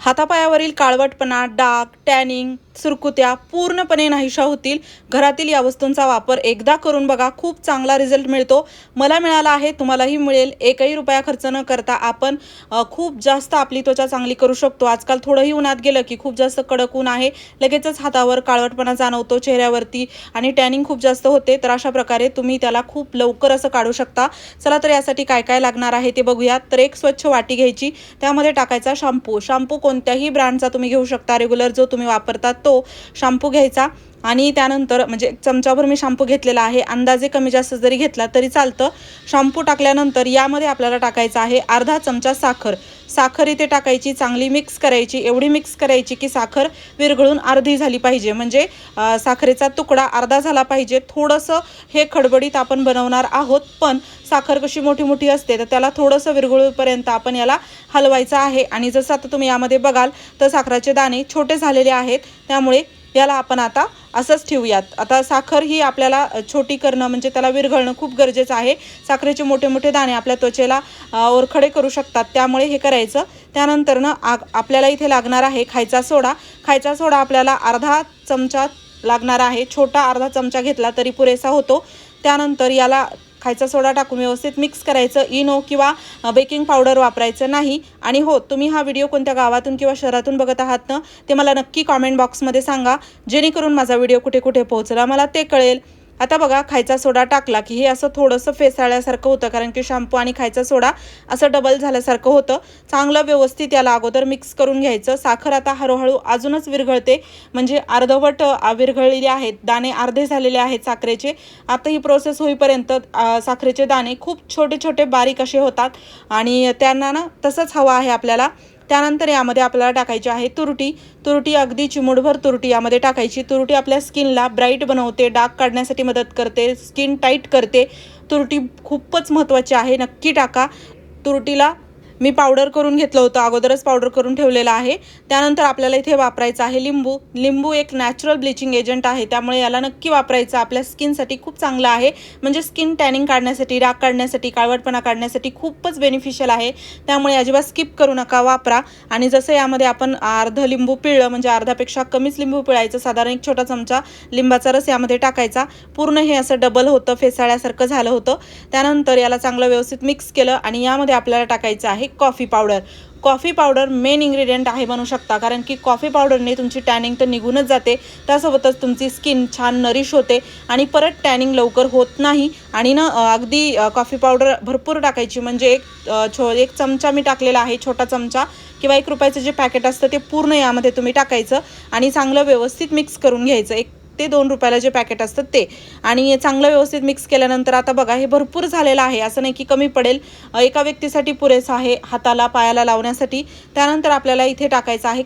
हातापायावरील काळवटपणा, डाग, टॅनिंग, सुरकुत्या पूर्णपणे नाहीशा होतील। घरातील या वस्तूंचा वापर एकदा करून बघा, खूप चांगला रिझल्ट मिळतो। मला मिळाला आहे, तुम्हालाही मिळेल। एकही रुपया खर्च न करता आपण खूप जास्त आपली त्वचा चांगली करू शकतो। आजकाल थोडंही उन्हात गेलं की खूप जास्त कडक ऊन आहे, लगेचच हातावर काळवटपणा जाणवतो, चेहऱ्यावरती आणि टॅनिंग खूप जास्त होते। तर अशा प्रकारे तुम्ही त्याला खूप लवकर असं काढू शकता। चला तर यासाठी काय काय लागणार आहे ते बघूया। तर एक स्वच्छ वाटी घ्यायची, त्यामध्ये टाकायचा शॅम्पू कोणत्याही ब्रँडचा तुम्ही घेऊ शकता। रेग्युलर जो तुम्ही वापरता तो शॅम्पू घ्यायचा आणि त्यानंतर म्हणजे चमचाभर मी शॅम्पू घेतलेला आहे, अंदाजे कमी जास्त जरी घेतला तरी चालतं। शॅम्पू टाकल्यानंतर यामध्ये आपल्याला टाकायचा आहे अर्धा चमचा साखर इथे टाकायची, चांगली मिक्स करायची। एवढी मिक्स करायची की साखर विरघळून अर्धी झाली पाहिजे, म्हणजे साखरेचा तुकडा अर्धा झाला पाहिजे। थोडंसं हे खडबडीत आपण बनवणार आहोत, पण साखर कशी मोठी मोठी असते तर त्याला थोडंसं विरघळूपर्यंत आपण याला हलवायचं आहे। आणि जसं आता तुम्ही यामध्ये बघाल तर साखरेचे दाणे छोटे झालेले आहेत, त्यामुळे याला आपण आता असंच ठेवूयात। आता साखर ही आपल्याला छोटी करणं म्हणजे त्याला विरघळणं खूप गरजेचं आहे। साखरेचे मोठे मोठे दाणे आपल्या त्वचेला ओरखडे करू शकतात, त्यामुळे हे करायचं। त्यानंतर आपल्याला इथे लागणार आहे खायचा सोडा आपल्याला अर्धा चमचा लागणार आहे। छोटा अर्धा चमचा घेतला तरी पुरेसा होतो। त्यानंतर याला खायचा सोडा टाकून व्यवस्थित मिक्स करायचं। इनो किंवा बेकिंग पावडर वापरायचं नाही। आणि हो, तुम्ही हा व्हिडिओ कोणत्या गावातून किंवा शहरातून बघत आहात ना, ते मला नक्की कॉमेंट बॉक्समध्ये सांगा, जेणेकरून माझा व्हिडिओ कुठे कुठे पोहोचला मला ते कळेल। आता बघा, खायचा सोडा टाकला की हे असं थोडंसं फेसाळल्यासारखं होतं, कारण की शॅम्पू आणि खायचा सोडा असं डबल झाल्यासारखं होतं। चांगलं व्यवस्थित याला अगोदर मिक्स करून घ्यायचं। साखर आता हळूहळू अजूनच विरघळते, म्हणजे अर्धवट विरघळलेले आहेत, दाणे अर्धे झालेले आहेत साखरेचे। आता ही प्रोसेस होईपर्यंत साखरेचे दाणे खूप छोटे छोटे बारीक असे होतात आणि त्यांना ना तसंच हवं आहे आपल्याला। त्यानंतर यामध्ये आपल्याला टाकायची आहे तुरटी अगदी चिमूटभर तुरटी यामध्ये टाकायची। तुरटी आपल्या स्किनला ब्राईट बनवते, डाग काढण्यासाठी मदत करते, स्किन टाईट करते। तुरटी खूपच महत्त्वाची आहे, नक्की टाका। तुरटीला मी पावडर करून घेतलं होतं, अगोदरच पावडर करून ठेवलेलं आहे। त्यानंतर आपल्याला इथे वापरायचं आहे लिंबू एक नॅचरल ब्लिचिंग एजंट आहे, त्यामुळे याला नक्की वापरायचं। आपल्या स्किनसाठी खूप चांगलं आहे, म्हणजे स्किन टॅनिंग काढण्यासाठी, डाग काढण्यासाठी, काळवटपणा काढण्यासाठी खूपच बेनिफिशियल आहे, त्यामुळे अजिबात स्किप करू नका, वापरा। आणि जसं यामध्ये आपण अर्ध लिंबू पिळलं, म्हणजे अर्धापेक्षा कमीच लिंबू पिळायचं, साधारण एक छोटा चमचा लिंबाचा रस यामध्ये टाकायचा। पूर्ण हे असं डबल होतं, फेसाळ्यासारखं झालं होतं। त्यानंतर याला चांगलं व्यवस्थित मिक्स केलं आणि यामध्ये आपल्याला टाकायचं आहे कॉफी पावडर मेन इन्ग्रेडियंट आहे म्हणू शकता, कारण की कॉफी पावडरने तुमची टॅनिंग तर निघूनच जाते, त्यासोबतच तुमची स्किन छान नरिश होते आणि परत टॅनिंग लवकर होत नाही। आणि ना अगदी कॉफी पावडर भरपूर टाकायची, म्हणजे एक चमचा मी टाकलेला आहे, छोटा चमचा किंवा 1 रुपयाचं जे पॅकेट असतं ते पूर्ण यामध्ये तुम्ही टाकायचं आणि चांगलं व्यवस्थित मिक्स करून घ्यायचं। 1 ते 2 रुपयाला जे पॅकेट असतं ते, आणि चांगलं व्यवस्थित मिक्स केल्यानंतर आता बघा हे भरपूर झालेलं आहे, असं नाही की कमी पडेल, एका व्यक्तीसाठी पुरेसा आहे हाताला पायाला लावण्यासाठी। त्यानंतर आपल्याला इथे टाकायचा आहे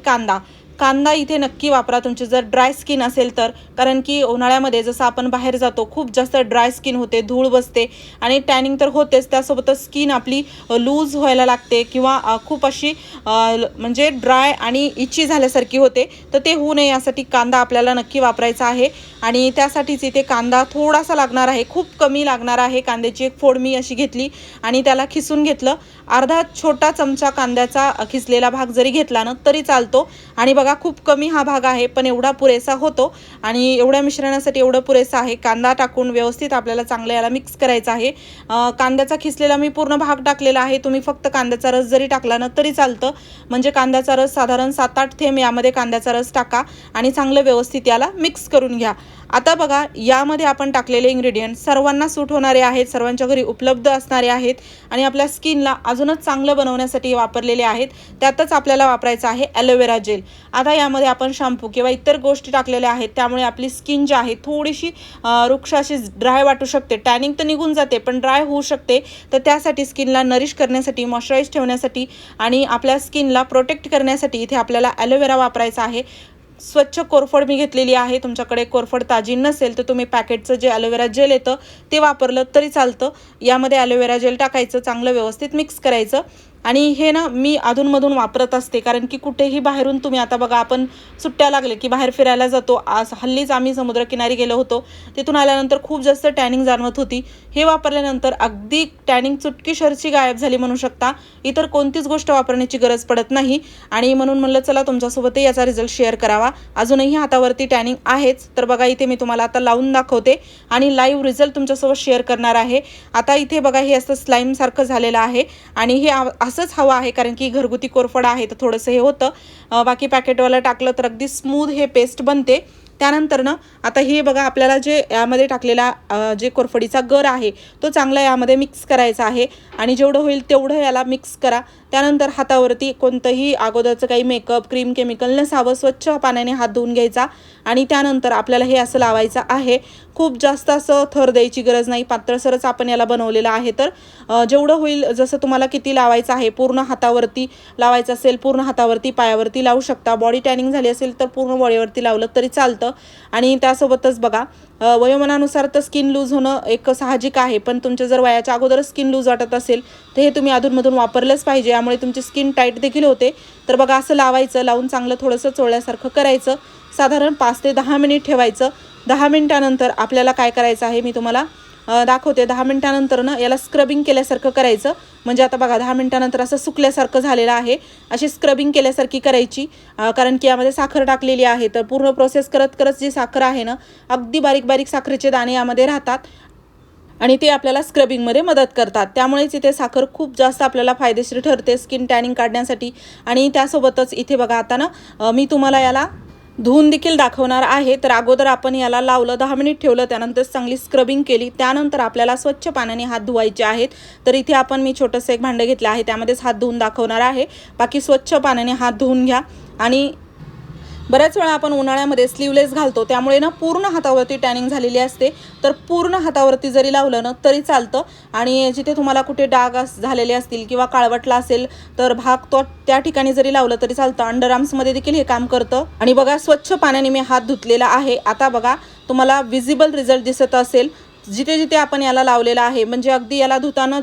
कांदा इथे नक्की वापरा तुमची जर ड्राय स्किन असेल तर, कारण की उन्हाळ्यामध्ये जसं आपण बाहेर जातो खूप जास्त ड्राय स्किन होते, धूळ बसते आणि टॅनिंग तर होतेच, त्यासोबतच स्किन आपली लूज व्हायला लागते किंवा खूप अशी म्हणजे ड्राय आणि इची झाल्यासारखी होते। तर ते होऊ नये यासाठी कांदा आपल्याला नक्की वापरायचा आहे, आणि त्यासाठीच इथे कांदा थोडासा लागणार आहे, खूप कमी लागणार आहे। कांद्याची एक फोड मी अशी घेतली आणि त्याला खिसून घेतलं। अर्धा छोटा चमचा कांद्याचा खिसलेला भाग जरी घेतला ना तरी चालतो। आणि बघा खूप कमी हा भाग आहे, पण एवढा पुरेसा होतो आणि एवढ्या मिश्रणासाठी एवढं पुरेसा आहे। कांदा टाकून व्यवस्थित आपल्याला चांगलं याला मिक्स करायचं आहे। कांद्याचा खिसलेला मी पूर्ण भाग टाकलेला आहे, तुम्ही फक्त कांद्याचा रस जरी टाकला ना तरी चालतं, म्हणजे कांद्याचा रस साधारण 7-8 थेंब यामध्ये कांद्याचा रस टाका आणि चांगलं व्यवस्थित याला मिक्स करून घ्या। आता बघा यामध्ये आपण टाकलेले इन्ग्रेडियंट सर्वांना सूट होणारे आहेत, सर्वांच्या घरी उपलब्ध असणारे आहेत आणि आपल्या स्किनला अजूनच चांगलं बनवण्यासाठी वापरलेले आहेत। त्यातच आपल्याला वापरायचं आहे ॲलोवेरा जेल। आता यामध्ये आपण शॅम्पू किंवा इतर गोष्टी टाकलेल्या आहेत, त्यामुळे आपली स्किन जी आहे थोडीशी रुक्ष अशी ड्राय वाटू शकते, टॅनिंग तर निघून जाते पण ड्राय होऊ शकते। तर त्यासाठी स्किनला नरिश करण्यासाठी, मॉइश्चराईज ठेवण्यासाठी आणि आपल्या स्किनला प्रोटेक्ट करण्यासाठी इथे आपल्याला ॲलोवेरा वापरायचा आहे। स्वच्छ कोरफड मी घेतलेली आहे, तुमच्याकडे कोरफड ताजी नसेल तर तुम्ही पॅकेटचं जे ॲलोवेरा जेल येतं ते वापरलं तरी चालतं। यामध्ये ॲलोवेरा जेल टाकायचं, चांगलं व्यवस्थित मिक्स करायचं। आणि हे ना मी अधूनमधून वापरत असते, कारण की कुठेही बाहेरून तुम्ही आता बघा आपण सुट्ट्या लागले की बाहेर फिरायला जातो. आज हल्लीच आम्ही समुद्रकिनारी गेलो होतो, तिथून आल्यानंतर खूप जास्त टॅनिंग जाणवत होती. हे वापरल्यानंतर अगदी टॅनिंग चुटकीसरशी गायब झाली म्हणू शकता. इतर कोणतीच गोष्ट वापरण्याची गरज पडत नाही आणि म्हणून म्हणलं चला तुमच्यासोबतही याचा रिझल्ट शेअर करावा. अजूनही हातावरती टॅनिंग आहेच, तर बघा इथे मी तुम्हाला आता लावून दाखवते आणि लाईव्ह रिझल्ट तुमच्यासोबत शेअर करणार आहे. आता इथे बघा हे असं स्लाईम सारखं झालेलं आहे आणि हे असंच हवं आहे, कारण की घरगुती कोरफड आहे तर थोडंसं हे होतं. बाकी पॅकेटवाला टाकलं तर अगदी स्मूथ हे पेस्ट बनते. त्यानंतर ना आता हे बघा आपल्याला जे यामध्ये टाकलेला जे कोरफडीचा गर आहे तो चांगला यामध्ये मिक्स करायचा आहे आणि जेवढं होईल तेवढं याला मिक्स करा. त्यानंतर हातावरती कोणतंही अगोदरचं काही मेकअप क्रीम केमिकल नसावं, स्वच्छ पाण्याने हात धुवून घ्यायचा आणि त्यानंतर आपल्याला हे असं लावायचं आहे. खूप जास्त असं थर द्यायची गरज नाही, पातळसरच आपण याला बनवलेलं आहे. तर जेवढं होईल जसं तुम्हाला किती लावायचं आहे, पूर्ण हातावरती लावायचं असेल पूर्ण हातावरती पायावरती लावू शकता. बॉडी टॅनिंग झाली असेल तर पूर्ण बॉडीवरती लावलं तरी चालतं. आणि त्यासोबतच बघा वयोमानानुसार तर स्किन लूज होणं एक साहजिक आहे, पण तुमच्या जर वयाच्या अगोदरच स्किन लूज वाटत असेल तर हे तुम्ही अधूनमधून वापरलंच पाहिजे, यामुळे तुमची स्किन टाईट देखील होते. तर बघा असं लावायचं, लावून चांगलं थोडंसं चोळल्यासारखं करायचं, साधारण 5 ते 10 मिनिट ठेवायचं. 10 मिनिटानंतर आपल्याला काय करायचं आहे मी तुम्हाला दाखवते. 10 मिनिटानंतर ना याला स्क्रबिंग केल्यासारखं करायचं. म्हणजे आता बघा 10 मिनिटानंतर असं सुकल्यासारखं झालेलं आहे, अशी स्क्रबिंग केल्यासारखी करायची, कारण की यामध्ये साखर टाकलेली आहे. तर पूर्ण प्रोसेस करत करत जी साखर आहे ना, अगदी बारीक बारीक साखरेचे दाणे यामध्ये राहतात आणि ते आपल्याला स्क्रबिंगमध्ये मदत करतात. त्यामुळेच इथे साखर खूप जास्त आपल्याला फायदेशीर ठरते स्किन टॅनिंग काढण्यासाठी. आणि त्यासोबतच इथे बघा आता ना मी तुम्हाला याला धुवून देखील दाखवणार आहे. तर अगोदर आपण याला लावलं, 10 मिनिट ठेवलं, त्यानंतर चांगली स्क्रबिंग केली, त्यानंतर आपल्याला स्वच्छ पाण्याने हात धुवायचे आहेत. तर इथे आपण मी छोटंसं एक भांडं घेतलं आहे, त्यामध्येच हात धुवून दाखवणार आहे. बाकी स्वच्छ पाण्याने हात धुवून घ्या. आणि बऱ्याच वेळा आपण उन्हाळ्यामध्ये स्लीवलेस घालतो, त्यामुळे ना पूर्ण हातावरती टॅनिंग झालेली असते. तर पूर्ण हातावरती जरी लावलं ना तरी चालतं. आणि जिथे तुम्हाला कुठे डाग झालेले असतील किंवा काळवटला असेल तर भाग तो त्या ठिकाणी जरी लावलं तरी चालतं. अंडरआर्म्समध्ये देखील हे काम करतं. आणि बघा स्वच्छ पाण्याने मी हात धुतलेला आहे. आता बघा तुम्हाला विजिबल रिझल्ट दिसत असेल जिथे जिथे आपण याला लावलेलं आहे. म्हणजे अगदी याला धुताना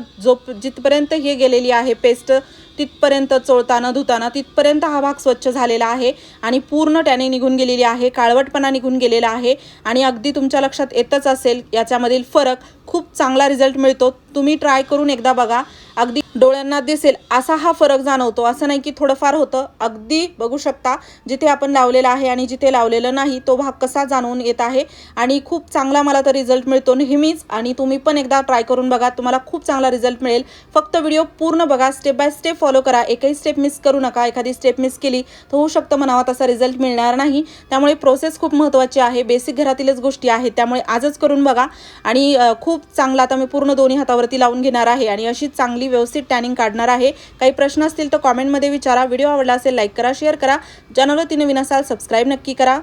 जिथपर्यंत हे गेलेली आहे पेस्ट, तिथपर्यंत चोळताना धुताना तिथपर्यंत हा भाग स्वच्छ झालेला आहे आणि पूर्ण टॅनिंग निघून गेलेली आहे, काळवटपणा निघून गेलेला आहे. आणि अगदी तुमच्या लक्षात येतच असेल याच्यामधील फरक. खूप चांगला रिझल्ट मिळतो, तुम्ही ट्राय करून एकदा बघा. अगदी डोळ्यांना दिसेल असा हा फरक जाणवतो, असं नाही की थोडंफार होतं. अगदी बघू शकता जिथे आपण लावलेलं आहे आणि जिथे लावलेलं नाही तो भाग कसा जाणवून येत आहे. आणि खूप चांगला मला तर रिझल्ट मिळतो नेहमीच. आणि तुम्ही पण एकदा ट्राय करून बघा, तुम्हाला खूप चांगला रिझल्ट मिळेल. फक्त व्हिडिओ पूर्ण बघा, स्टेप बाय स्टेप फॉलो करा, एकही स्टेप मिस करू नका. एखादी स्टेप मिस केली तर होऊ शकतं म्हणावा तसा रिझल्ट मिळणार नाही. त्यामुळे प्रोसेस खूप महत्त्वाची आहे, बेसिक घरातीलच गोष्टी आहेत, त्यामुळे आजच करून बघा. आणि खूप चांगला आता मी पूर्ण दोन्ही हातावरती लावून घेणार आहे आणि अशी चांगली व्यवस्थित टॅनिंग काढणार आहे. काही प्रश्न असतील तर कॉमेंटमध्ये विचारा. व्हिडिओ आवडला असेल लाईक करा, शेअर करा. चॅनलवर नवीन असाल सबस्क्राईब नक्की करा.